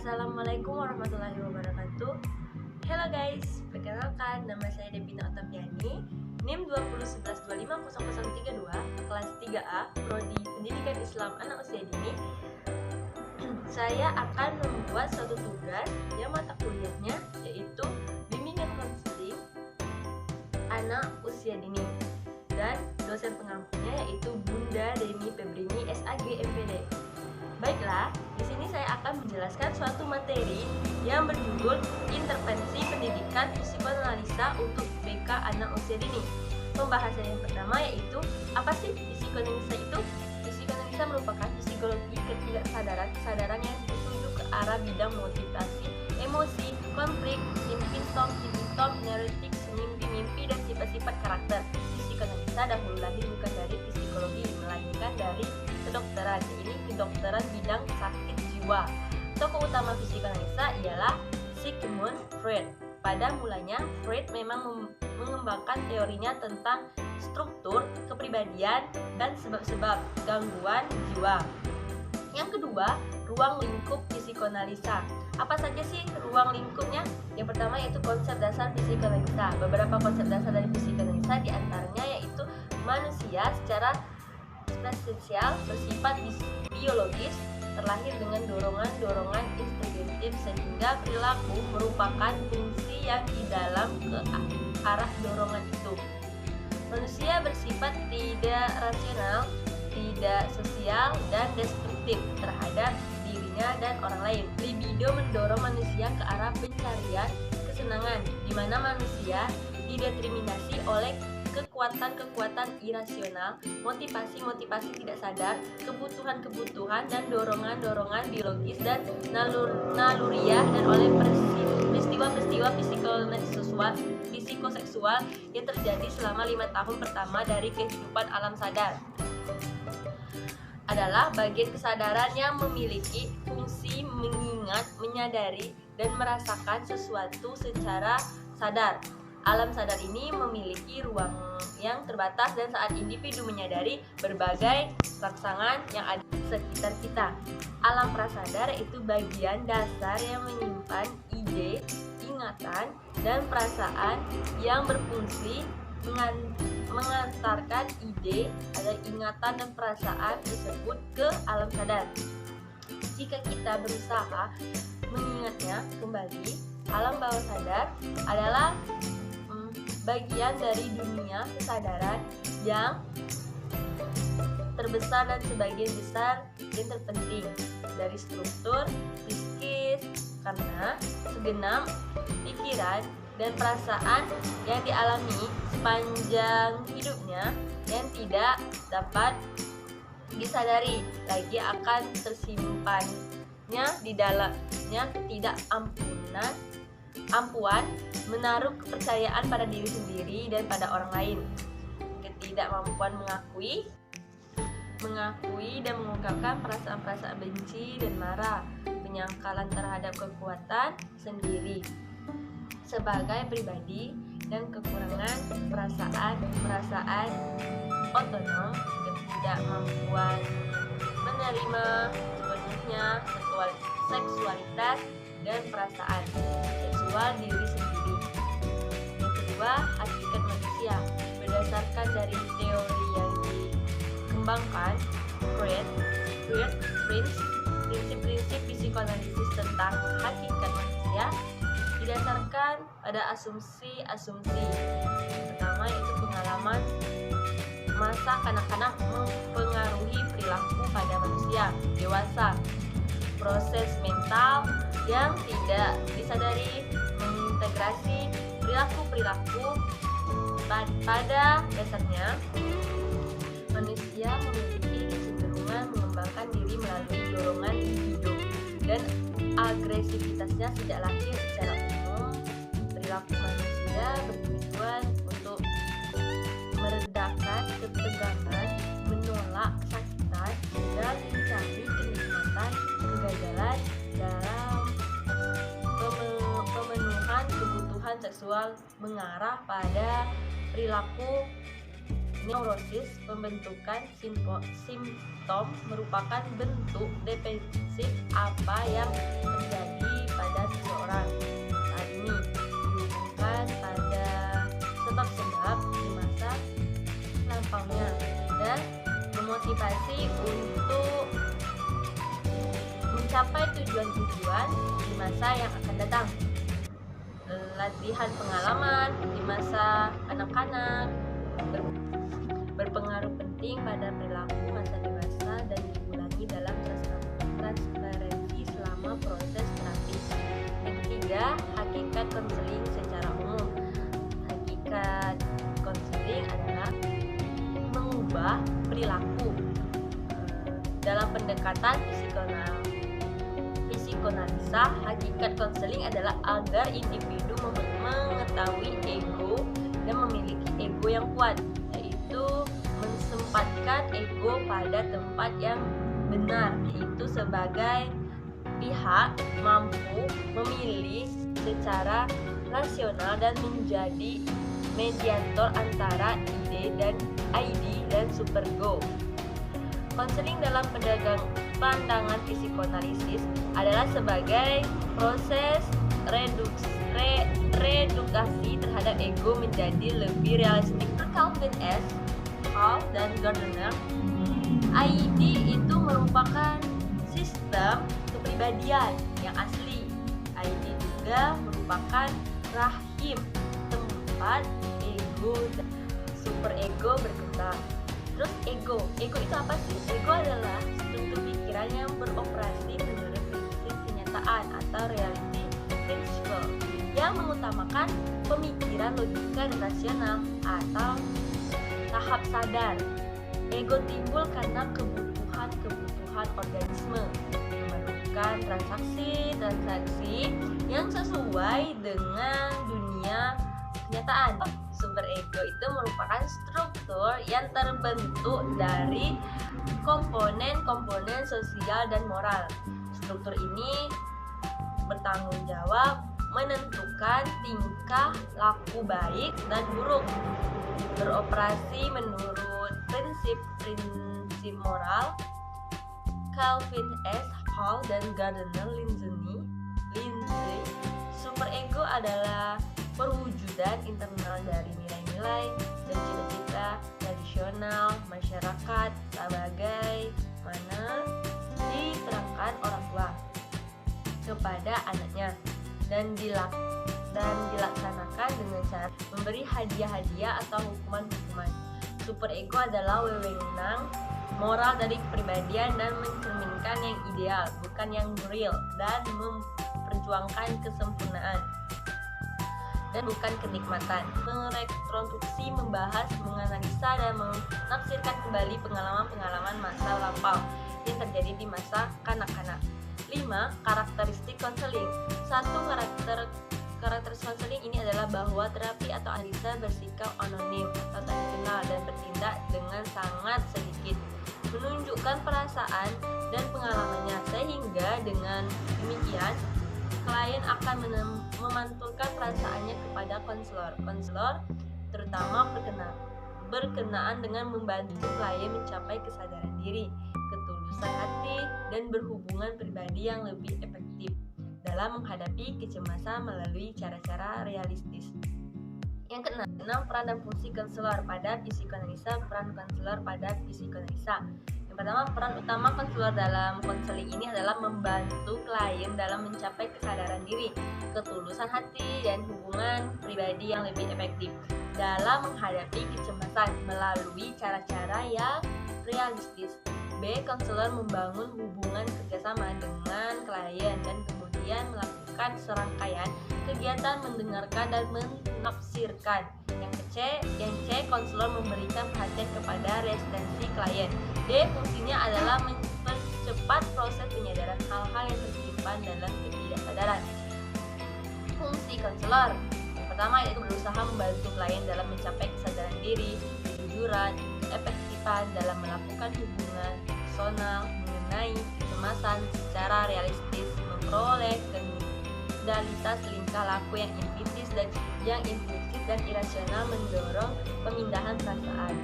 Assalamualaikum warahmatullahi wabarakatuh. Hello guys, perkenalkan nama saya Devina Otapiani, NIM 2011250032, kelas 3A, Prodi Pendidikan Islam Anak Usia Dini. Saya akan membuat suatu tugas yang mata kuliahnya yaitu bimbingan konseling anak usia dini, dan dosen pengampunya yaitu Bunda Deni Febrini SAG MPD. Baiklah, di sini saya akan menjelaskan suatu materi yang berjudul Intervensi Pendidikan Psikoanalisa untuk BK Anak Usia Dini. Pembahasan yang pertama yaitu, apa sih psikoanalisa itu? Psikoanalisa merupakan psikologi kesadaran yang dituju ke arah bidang motivasi, emosi, konflik, simptom, neurotik, mimpi, dan sifat-sifat karakter. Psikoanalisa dahulu lahir bukan dari psikologi, melainkan dari kedokteran, ini kedokteran bidang sakit jiwa. Tokoh utama psikoanalisa ialah Sigmund Freud. Pada mulanya, Freud memang mengembangkan teorinya tentang struktur kepribadian dan sebab-sebab gangguan jiwa. Yang kedua, ruang lingkup psikoanalisa. Apa saja sih ruang lingkupnya? Yang pertama yaitu konsep dasar psikoanalisa. Beberapa konsep dasar dari psikoanalisa diantaranya yaitu manusia secara spesial bersifat biologis, terlahir dengan dorongan-dorongan instinktif sehingga perilaku merupakan fungsi yang di dalam ke arah dorongan itu. Manusia bersifat tidak rasional, tidak sosial, dan destruktif terhadap dirinya dan orang lain. Libido mendorong manusia ke arah pencarian kesenangan, di mana manusia dideterminasi oleh kekuatan irasional, motivasi tidak sadar, kebutuhan dan dorongan biologis dan naluriah, dan oleh peristiwa-peristiwa psikoseksual yang terjadi selama 5 tahun pertama dari kehidupan alam sadar. Adalah bagian kesadaran yang memiliki fungsi mengingat, menyadari, dan merasakan sesuatu secara sadar. Alam sadar ini memiliki ruang yang terbatas, dan saat individu menyadari berbagai rangsangan yang ada di sekitar kita. Alam prasadar yaitu bagian dasar yang menyimpan ide, ingatan, dan perasaan yang berfungsi mengantarkan ide, ada ingatan dan perasaan tersebut ke alam sadar. Jika kita berusaha mengingatnya kembali, alam bawah sadar adalah bagian dari dunia kesadaran yang terbesar dan sebagian besar dan terpenting dari struktur psikis, karena segenap pikiran dan perasaan yang dialami sepanjang hidupnya yang tidak dapat disadari lagi akan tersimpannya di dalamnya ketidakmampuan menaruh kepercayaan pada diri sendiri dan pada orang lain, ketidakmampuan mengakui dan mengungkapkan perasaan-perasaan benci dan marah, penyangkalan terhadap kekuatan sendiri sebagai pribadi, dan kekurangan perasaan otonom, ketidakmampuan menerima sepenuhnya seksualitas dan perasaan seksual diri sendiri. Yang kedua, hakikat manusia. Berdasarkan dari teori yang dikembangkan prinsip-prinsip psikoanalisis tentang hakikat manusia didasarkan pada asumsi-asumsi. Pertama yaitu pengalaman masa kanak-kanak mempengaruhi perilaku pada manusia dewasa. Proses mental yang tidak disadari mengintegrasi perilaku pada dasarnya manusia memiliki kecenderungan mengembangkan diri melalui dorongan libido, dan agresivitasnya sejak lahir. Secara umum, perilaku manusia bertujuan untuk meredakan ketegangan, menolak kesakitan, dan mencari kenikmatan kegagalan dalam pemenuhan kebutuhan seksual, mengarah pada perilaku neurosis. Pembentukan simptom merupakan bentuk defensif apa yang terjadi edukasi untuk mencapai tujuan-tujuan di masa yang akan datang. Latihan pengalaman di masa kanak-kanak berpengaruh penting pada perilaku masa dewasa dan diulangi dalam transparansi selama proses terapi. Yang ketiga, hakikat konseling secara umum. Hakikat konseling adalah mengubah perilaku dalam pendekatan psikoanalisa. Hakikat konseling adalah agar individu mengetahui ego dan memiliki ego yang kuat, yaitu menempatkan ego pada tempat yang benar, yaitu sebagai pihak mampu memilih secara rasional dan menjadi mediator antara ide dan superego. Konseling dalam pandangan psikoanalisis adalah sebagai proses redukasi terhadap ego menjadi lebih realistik. Calvin S. Hall dan Gardner, ID itu merupakan sistem kepribadian yang asli. ID juga merupakan rahim tempat ego dan superego berkembang. Terus ego itu apa sih? Ego adalah struktur pikiran yang beroperasi menurut prinsip kenyataan atau reality principle yang mengutamakan pemikiran logika dan rasional atau tahap sadar. Ego timbul karena kebutuhan organisme memerlukan transaksi yang sesuai dengan dunia kenyataan. Sumber ego itu merupakan struktur yang terbentuk dari komponen-komponen sosial dan moral. Struktur ini bertanggung jawab menentukan tingkah laku baik dan buruk, beroperasi menurut prinsip moral. Calvin S. Hall dan Gardner Lindsay, superego adalah perwujudan internal dari nilai-nilai dan cita-cita tradisional masyarakat sebagai mana diterangkan orang tua kepada anaknya dan dilaksanakan dengan cara memberi hadiah-hadiah atau hukuman-hukuman. Superego adalah wewenang moral dari kepribadian dan mencerminkan yang ideal, bukan yang real, dan memperjuangkan kesempurnaan dan bukan kenikmatan. Merekonstruksi, membahas, menganalisa, dan menafsirkan kembali pengalaman-pengalaman masa lampau yang terjadi di masa kanak-kanak. 5. Karakteristik konseling. 1. Karakteristik konseling ini adalah bahwa terapi atau analisa bersikap anonim atau tak dikenal dan bertindak dengan sangat sedikit menunjukkan perasaan dan pengalamannya, sehingga dengan demikian klien akan memantulkan perasaannya kepada konselor. Konselor terutama berkenaan dengan membantu klien mencapai kesadaran diri, ketulusan hati, dan berhubungan pribadi yang lebih efektif dalam menghadapi kecemasan melalui cara-cara realistis. Yang keenam, peran dan fungsi konselor pada psikoanalisa. Peran konselor pada psikoanalisa. Yang pertama, peran utama konselor dalam konseling ini adalah membantu klien dalam mencapai kesadaran diri, ketulusan hati, dan hubungan pribadi yang lebih efektif dalam menghadapi kecemasan melalui cara-cara yang realistis. B. Konselor membangun hubungan kerjasama dengan klien dan kemudian melakukan serangkaian kegiatan mendengarkan dan menafsirkan. Yang C. Konselor memberikan perhatian kepada resistensi klien. D. Fungsinya adalah mempercepat proses penyadaran hal-hal yang tersimpan dalam ketidaksadaran. Fungsi konselor yang pertama yaitu berusaha membantu klien dalam mencapai kesadaran diri, kejujuran, efektifan dalam melakukan hubungan personal mengenai kecemasan secara realistis, memperoleh kendalitas tingkah laku yang impulsif dan irasional, mendorong pemindahan perasaan.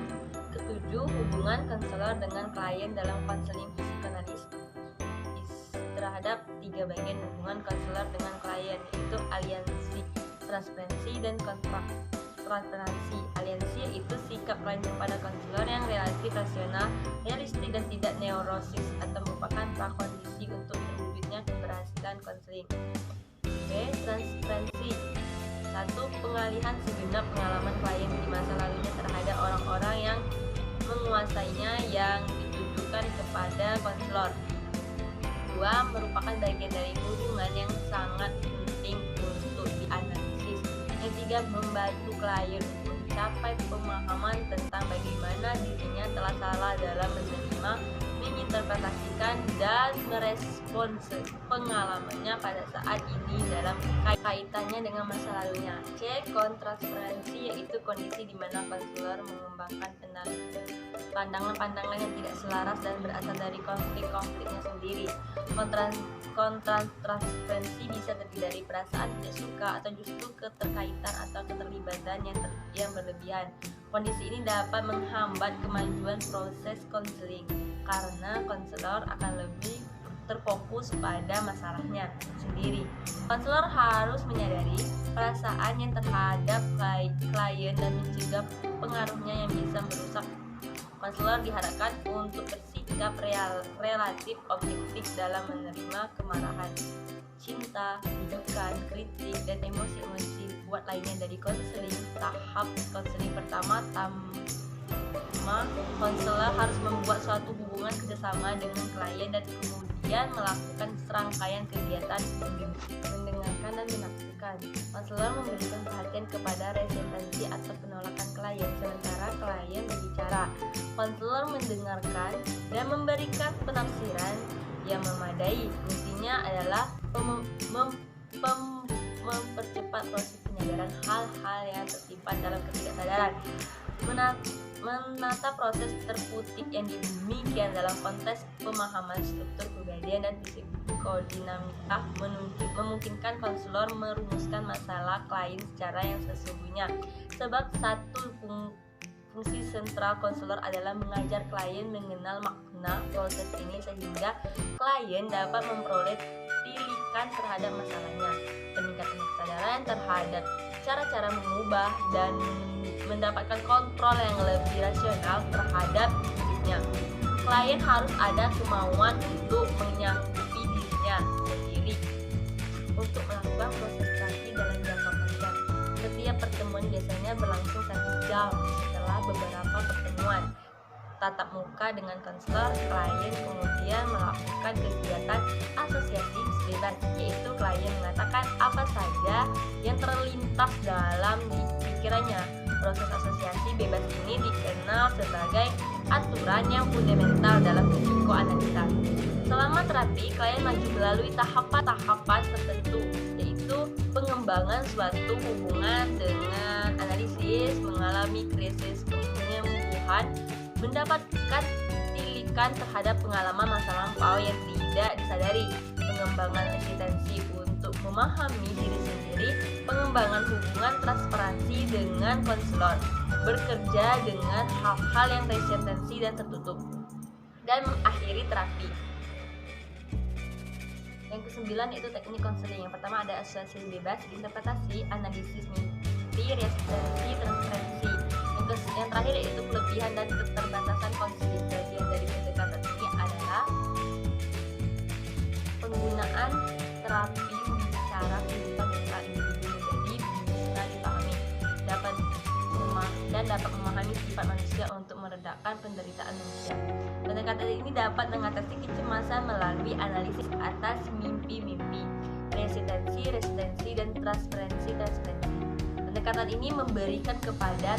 Ketujuh, hubungan konselor dengan klien dalam konseling psikoanalis terhadap 3 bagian hubungan konselor dengan klien, yaitu aliansi, transparansi, dan transparansi. Aliansi yaitu sikap klien kepada konselor yang relatif rasional, realistik dan tidak neurosis, atau merupakan prakondisi untuk terwujudnya keberhasilan konseling. B. Transparansi. 1. Pengalihan segenap pengalaman klien di masa lalunya terhadap orang-orang yang menguasainya yang ditujukan kepada konselor. 2. Merupakan bagian dari hubungan yang sangat penting untuk dianalisis. Yang 3. Membantu klien untuk mencapai pemahaman tentang bagaimana dirinya telah salah dalam menerima, menginterpretasikan, dan merespons pengalamannya pada saat ini dalam kaitannya dengan masa lalunya. C. Kontransparansi, yaitu kondisi di mana konselor mengembangkan pandangan-pandangan yang tidak selaras dan berasal dari konflik-konfliknya sendiri. Kontransparansi bisa terdiri dari perasaan tidak suka atau justru keterkaitan atau keterlibatan yang berlebihan. Kondisi ini dapat menghambat kemajuan proses konseling karena konselor akan lebih terfokus pada masalahnya sendiri. Konselor harus menyadari perasaan yang terhadap klien dan mencegah pengaruhnya yang bisa merusak. Konselor diharapkan untuk bersikap relatif objektif dalam menerima kemarahan, cinta, duka, kritik, dan emosi-emosi kuat lainnya dari konseling. Tahap konseling pertama, konselor harus membuat suatu hubungan kerjasama dengan klien dan kemudian melakukan serangkaian kegiatan mendengarkan dan menafsirkan. Konselor memberikan perhatian kepada resistensi atau penolakan klien sementara klien berbicara. Konselor mendengarkan dan memberikan penafsiran yang memadai. Fungsinya adalah mempercepat proses penyadaran hal-hal yang tersimpan dalam ketidaksadaran, menata proses terputik yang demikian dalam konteks pemahaman struktur kepribadian dan psikodinamika, memungkinkan konselor merumuskan masalah klien secara yang sesungguhnya. Sebab satu fungsi sentral konselor adalah mengajar klien mengenal makna proses ini sehingga klien dapat memperoleh tilikan terhadap masalahnya, peningkatan kesadaran terhadap cara-cara mengubah, dan mendapatkan kontrol yang lebih rasional terhadap hidupnya. Klien harus ada kemauan untuk menyanggupi dirinya sendiri untuk melakukan proses terapi dalam jangka panjang. Setiap pertemuan biasanya berlangsung 1 jam. Setelah beberapa pertemuan tatap muka dengan konselor, klien kemudian melakukan kegiatan asosiasi bebas, yaitu klien mengatakan apa saja yang terlintas dalam pikirannya. Proses asosiasi bebas ini dikenal sebagai aturan yang fundamental dalam psikoanalisa. Selama terapi, klien maju melalui tahapan-tahapan tertentu, yaitu pengembangan suatu hubungan dengan analisis, mengalami krisis penyembuhan, mendapatkan tilikan terhadap pengalaman masa lampau yang tidak disadari, pengembangan eksistensi untuk memahami diri sendiri, pengembangan hubungan transparansi dengan konselor, bekerja dengan hal-hal yang resistensi dan tertutup, dan mengakhiri terapi. Yang ke-9 yaitu teknik konseling. Yang pertama ada asosiasi bebas, interpretasi, analisis mimpi, resistensi, transparansi. Yang terakhir yaitu kelebihan dan keterbatasan konseling. Bagian dari pendekatan ini adalah penggunaan terapi bicara kehidupan mental individu menjadi bisa dipahami, dapat memahami sifat manusia untuk meredakan penderitaan manusia. Pendekatan ini dapat mengatasi kecemasan melalui analisis atas mimpi-mimpi, resistensi, dan transparansi. Pendekatan ini memberikan kepada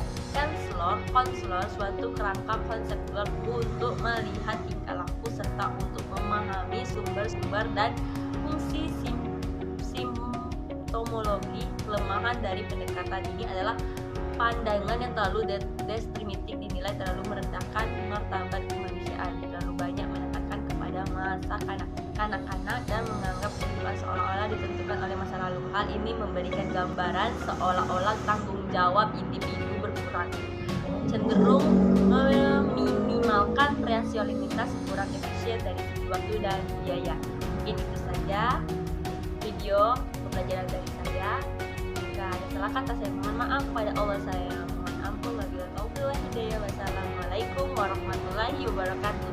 konselor suatu kerangka konseptual untuk melihat tingkah laku serta untuk memahami sumber-sumber dan fungsi simptomologi. Kelemahan dari pendekatan ini adalah pandangan yang terlalu destruktif, dinilai terlalu merendahkan martabat kemanusiaan, terlalu banyak menekankan kepada masa kanak-kanak dan menganggap kehidupan seolah-olah ditentukan oleh masa lalu. Hal ini memberikan gambaran seolah-olah tanggung jawab individu berkurang, cenderung meminimalkan rasionalitas, kurang efisien dari segi waktu dan biaya. Mungkin itu saja video pembelajaran dari saya. Jika ada salah kata saya mohon maaf, pada Allah saya mohon ampun. Wabillahi taufiq wal hidayah. Wassalamualaikum warahmatullahi wabarakatuh.